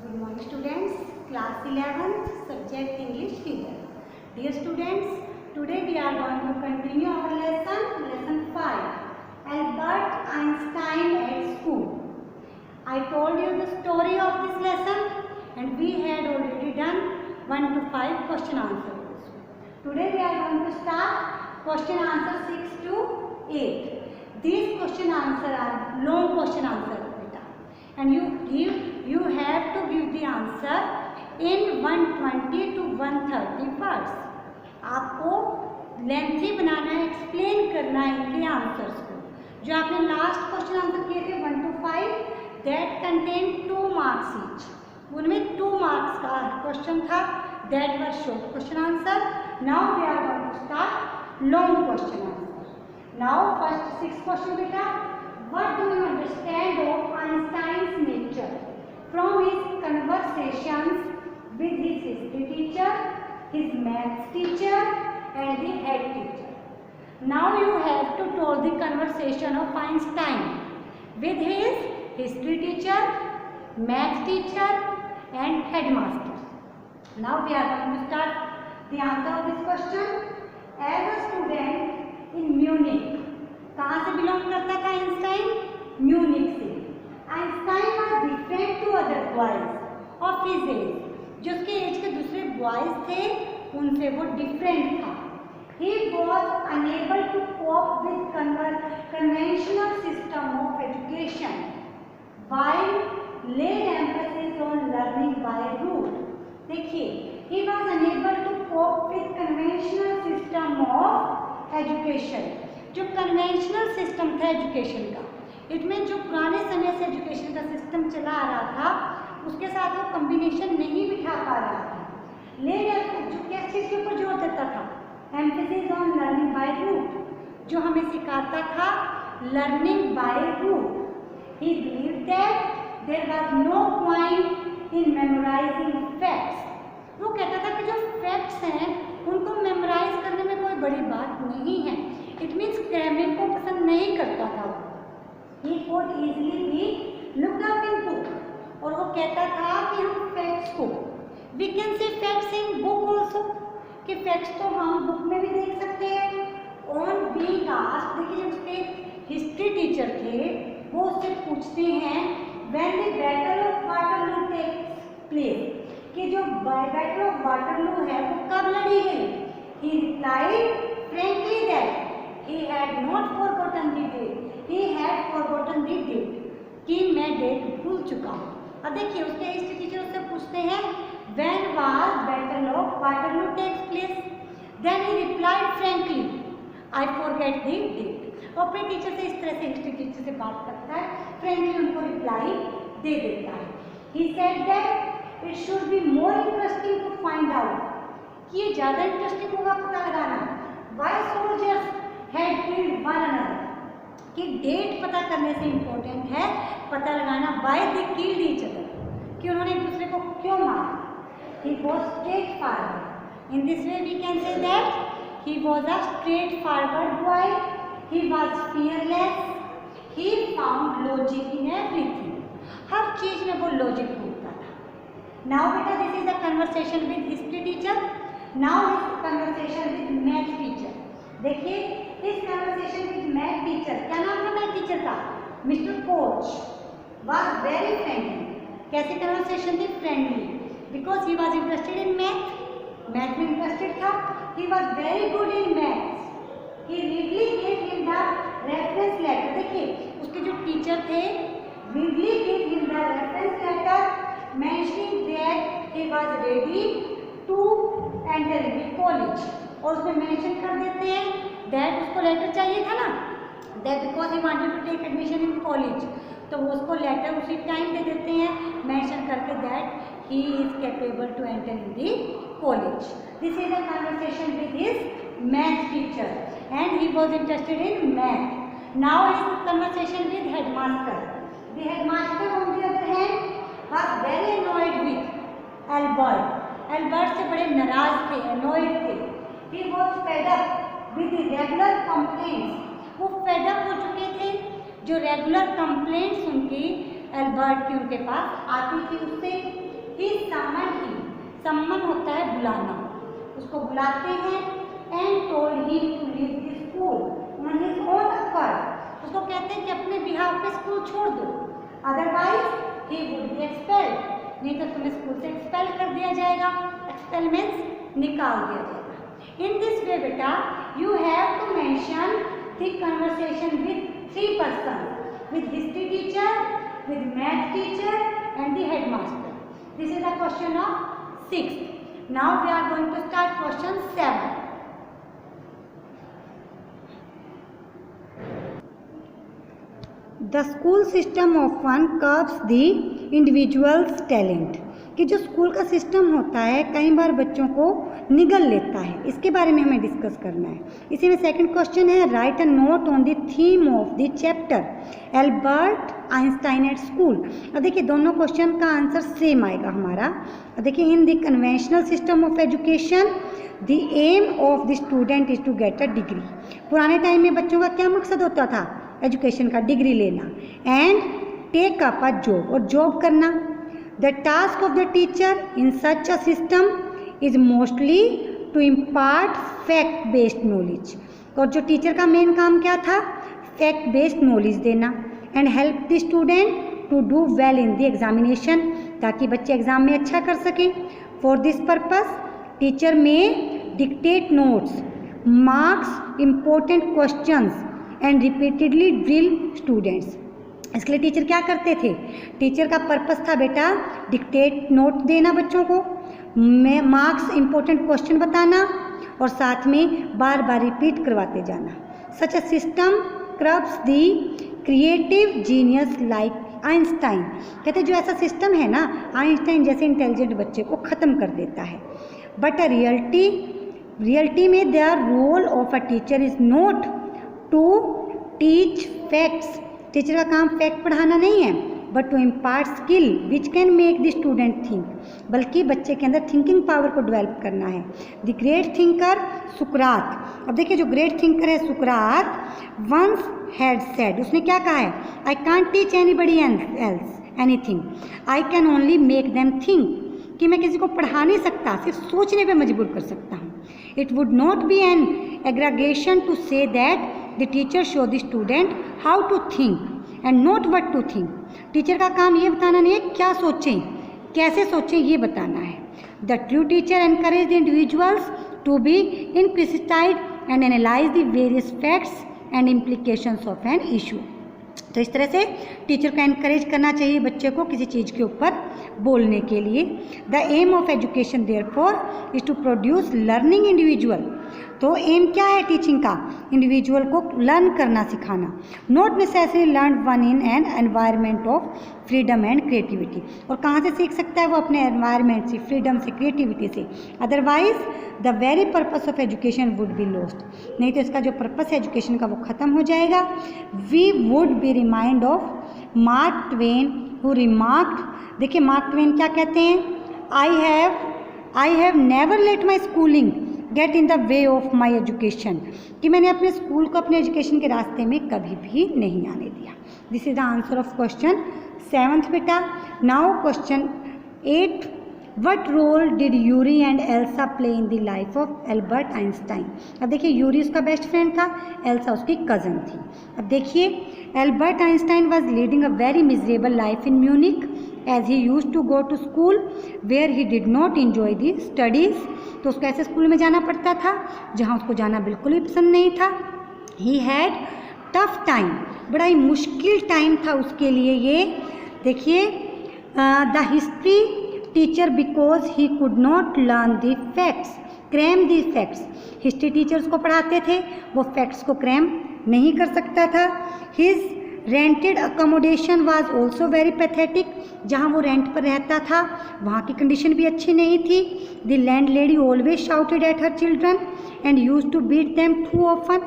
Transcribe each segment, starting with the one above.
Good morning students, class 11th, subject English reader. Dear students, today we are going to continue our lesson 5, Albert Einstein at school. I told you the story of this lesson and we had already done 1 to 5 question answers. Today we are going to start question answer 6 to 8. These question answer are long question answer beta, and you have to give the answer in 120 to 130 words. आपको lengthy बनाना है, explain करना है इनके answers को. जो आपने last question answer किए थे 1 to 5, that contain 2 marks each. उनमें 2 मार्क्स का क्वेश्चन था. That was short question answer. Now we are going to start long question answer. Now first 6 question beta. What do you understand of Einstein's nature from his conversations with his history teacher, his maths teacher and the head teacher? Now you have to tell the conversation of Einstein with his history teacher, maths teacher and headmaster. Now we are going to start the answer of this question. As a student in Munich, कहाँ से belong करता था Einstein? Munich से. Einstein was different to other boys of his age. जो उसके as के दूसरे boys थे उनसे वो डिफरेंट था. He was unable to cope with conventional system of education while led emphasis on learning by rote. देखिए, he was unable to cope with conventional system of education. जो कन्वेंशनल सिस्टम था education का, इसमें जो पुराने समय से एजुकेशन का सिस्टम चला आ रहा था उसके साथ वो कम्बिनेशन नहीं बिठा पा रहा था. लेकिन जो किस चीज़ के ऊपर जोर देता था? Emphasis on learning by rote. जो हमें सिखाता था learning by rote. He believed that there was no point in memorising facts. वो कहता था कि जो फैक्ट्स हैं उनको मेमोराइज करने में कोई बड़ी बात नहीं है. इट मीन्स क्रैमिंग को पसंद नहीं करता था. He could easily be looked up into. और वो कहता था कि हम फैक्ट्स को, we can see facts in book also, कि फैक्ट्स तो हम बुक में भी देख सकते हैं. ऑन बीइंग आस्क्ड, देखिए जब उसके हिस्ट्री टीचर थे वो उससे पूछते हैं when the battle of Waterloo takes place, कि जो बैटल ऑफ वाटरलू है वो कब लड़ी गई. ही replied frankly that he had not forgotten the date. He had forgotten the date. कि मैं डेट भूल चुका हूँ. अब देखिए उसके हिस्ट्री टीचर उससे पूछते हैं when was battle of Waterloo takes place. Then he replied frankly, I forget the date. वो अपने टीचर से इस तरह से हिस्ट्री टीचर से बात करता है, फ्रेंकली उनको रिप्लाई दे देता है. He said that it should be more interesting to find out, कि ये ज़्यादा इंटरेस्टिंग होगा पता लगाना why soldiers had killed one another, कि डेट पता करने से इम्पोर्टेंट है पता लगाना why they killed each other, कि उन्होंने एक दूसरे को क्यों मारा. He was straightforward. In this way we can say that he was a straightforward boy. He was fearless. He found logic in everything. हर चीज में वो लॉजिक ढूंढता था. Now beta, this is the conversation with history teacher. Now is conversation with math teacher. देखिए इस conversation with math teacher, क्या नाम था मैथ टीचर का? Mister Koch. Was very friendly. कैसे कन्वर्सेशन थी? Friendly. Because he was interested in math. Math में interested था. He was very good in maths. He readily gave him the reference letter. देखिए उसके जो टीचर थे readily gave him the reference letter mentioning that he was ready to enter the college. और उसमें mention कर देते हैं दैट उसको लेटर चाहिए था ना, that because he wanted to take admission in college. तो वो उसको लेटर उसी टाइम दे देते हैं मेंशन करके that he is capable to enter in the college. This is a conversation with his math teacher and he was interested in math. Now is conversation with headmaster. The headmaster on the other hand was very annoyed with Albert. Albert से बड़े नाराज थे, annoyed थे. He was fed up with the regular complaints. वो fed up हो चुके थे जो रेगुलर कंप्लेंट्स उनकी एल्बर्ट की उनके पास आती थी उससे. ही समन ही, समन होता है बुलाना, उसको बुलाते हैं। And told him to leave the school on his own accord, उसको कहते हैं कि अपने बिहाफ पे स्कूल छोड़ दो, otherwise he would be expelled, नहीं तो तुम्हें स्कूल से एक्सपेल कर दिया जाएगा। एक्सपेल मीन्स निकाल दिया जाएगा। इन दिस वे बेटा you have to mention the conversation with 3 person, with history teacher, with math teacher and the headmaster. This is the question of 6th. Now we are going to start question 7. The school system often curbs the individual's talent. कि जो school का system होता है कई बार बच्चों को निगल लेता है, इसके बारे में हमें डिस्कस करना है। इसी में सेकंड क्वेश्चन है right a note on the theme of the chapter Albert Einstein at school. अब देखिए दोनों क्वेश्चन का आंसर सेम आएगा हमारा। अब देखिए in the conventional system of education the aim of the student is to get a degree. पुराने time में बच्चों का क्या मकसद होता था? एजुकेशन का, डिग्री लेना। And take up a job, और जॉब करना। The task of the teacher in such a system is mostly to impart fact-based knowledge. और जो टीचर का मेन काम क्या था? fact-based knowledge देना and help the student to do well in the examination, ताकि बच्चे एग्जाम में अच्छा कर सकें। For this purpose, teacher may dictate notes, marks important questions and repeatedly drill students. इसके लिए टीचर क्या करते थे? टीचर का पर्पस था बेटा डिक्टेट नोट देना बच्चों को, मार्क्स इंपॉर्टेंट क्वेश्चन बताना और साथ में बार बार रिपीट करवाते जाना। Such a system curbs the creative genius like Einstein. कहते जो ऐसा सिस्टम है ना, आइंस्टाइन जैसे इंटेलिजेंट बच्चे को ख़त्म कर देता है। बट अ रियलिटी में their role of a teacher is not to teach facts. Teacher का काम फैक्ट पढ़ाना नहीं है, but to impart skill which can make the student think, बल्कि बच्चे के अंदर थिंकिंग पावर को डेवलप करना है। द ग्रेट थिंकर सुकरात। अब देखिए जो ग्रेट थिंकर है सुकरात, वंस हैड सेड, उसने क्या कहा है? I can't teach anybody else anything, I can only make them think. कि मैं किसी को पढ़ा नहीं सकता, सिर्फ सोचने पे मजबूर कर सकता हूँ। It would not be an exaggeration to say that the teacher show the student how to think and not what to think. Teacher का काम ये बताना नहीं है क्या सोचें, कैसे सोचें, ये बताना है। The true teacher encourage the individuals to be inquisitive and analyse the various facts and implications of an issue. तो इस तरह से टीचर को एनकरेज करना चाहिए बच्चे को किसी चीज़ के ऊपर बोलने के लिए। The aim of education therefore is to produce learning individual. तो एम क्या है टीचिंग का? इंडिविजुअल को लर्न करना सिखाना। Not necessary learn one in an environment of freedom and creativity. और कहाँ से सीख सकता है वो? अपने एनवायरनमेंट से, फ्रीडम से, क्रिएटिविटी से। Otherwise the very purpose of education would be lost. नहीं तो इसका जो पर्पस है एजुकेशन का वो ख़त्म हो जाएगा। We would be remind of Mark Twain who remarked. देखिए मार्क ट्वेन क्या कहते हैं? I have never let my schooling get in the way of my education. कि मैंने अपने स्कूल को अपने एजुकेशन के रास्ते में कभी भी नहीं आने दिया। This is the answer of question 7th बेटा। Now question 8, what role did Yuri and Elsa play in the life of Albert Einstein. अब देखिए यूरी उसका बेस्ट फ्रेंड था, एल्सा उसकी कज़न थी। अब देखिए Albert Einstein was leading a very miserable life in Munich as he used to go to school where he did not enjoy the studies। तो उसको ऐसे स्कूल में जाना पड़ता था जहाँ उसको जाना बिल्कुल भी पसंद नहीं था। he had tough time, बड़ा ही मुश्किल टाइम था उसके लिए ये। देखिए the history teacher because he could not learn the facts, cram the facts। History teachers को पढ़ाते थे, वो फैक्ट्स को क्रैम नहीं कर सकता था। his rented accommodation was also very pathetic. जहाँ वो रेंट पर रहता था वहाँ की कंडीशन भी अच्छी नहीं थी। The land lady always shouted at her children and use to beat them too often.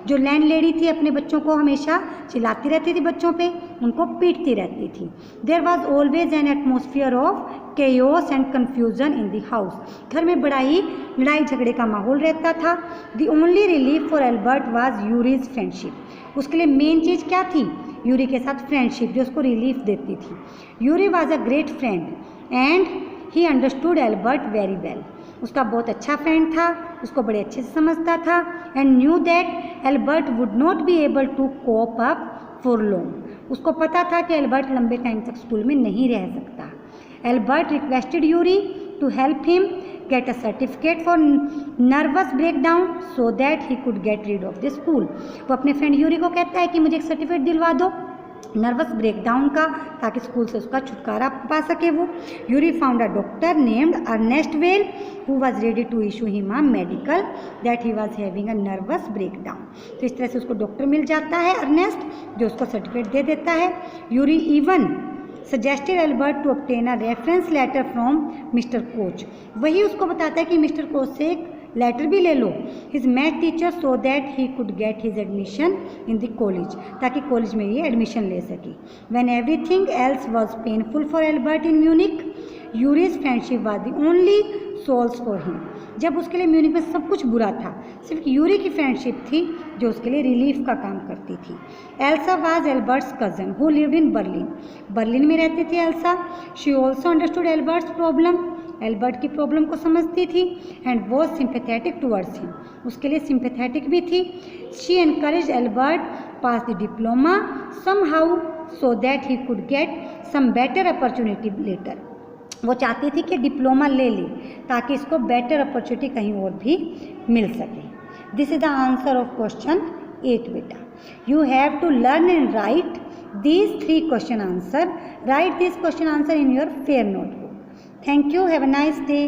जो लैंड लेडी थी अपने बच्चों को हमेशा चिल्लाती रहती थी, बच्चों पे उनको पीटती रहती थी। There was always an atmosphere of chaos and confusion in the house. घर में बड़ा ही लड़ाई झगड़े का माहौल रहता था। The only relief for Albert was Uri's friendship. उसके लिए मेन चीज़ क्या थी? यूरी के साथ फ्रेंडशिप, जो उसको रिलीफ देती थी। Yuri was a great friend and he understood Albert very well. उसका बहुत अच्छा फ्रेंड था, उसको बड़े अच्छे से समझता था। And knew that Albert would not be able to cope up for long. उसको पता था कि एल्बर्ट लंबे टाइम तक स्कूल में नहीं रह सकता। Albert requested Yuri to help him get a certificate for nervous breakdown so that he could get rid of the school. वो अपने फ्रेंड यूरी को कहता है कि मुझे एक सर्टिफिकेट दिलवा दो नर्वस ब्रेकडाउन का, ताकि स्कूल से उसका छुटकारा पा सके वो। Yuri found a doctor named Ernest Weil who was ready to issue him a medical that he was having a nervous breakdown. तो इस तरह से उसको डॉक्टर मिल जाता है अर्नेस्ट, जो उसको सर्टिफिकेट दे देता है। Yuri even suggested Albert to obtain a reference letter from mister Koch. वही उसको बताता है कि मिस्टर कोच से एक लेटर भी ले लो his math teacher so that he could get his admission in the college, ताकि कॉलेज में ये एडमिशन ले सके। When everything else was painful for Albert in Munich Uri's friendship was the only solace for him. जब उसके लिए Munich में सब कुछ बुरा था, सिर्फ यूरी की फ्रेंडशिप थी जो उसके लिए रिलीफ का काम करती थी। Elsa was Albert's cousin who lived in Berlin. Berlin में रहती थी Elsa. She also understood Albert's problem. एल्बर्ट की प्रॉब्लम को समझती थी and was sympathetic towards him. उसके लिए सिंपैथेटिक भी थी। She encourage Albert pass the diploma somehow so that he could get some better opportunity later. वो चाहती थी कि डिप्लोमा ले ले ताकि इसको बेटर अपॉर्चुनिटी कहीं और भी मिल सके। This is the answer of question 8 बेटा। You have to learn and write these 3 question answer. Write this question answer in your fair notebook. Thank you. Have a nice day.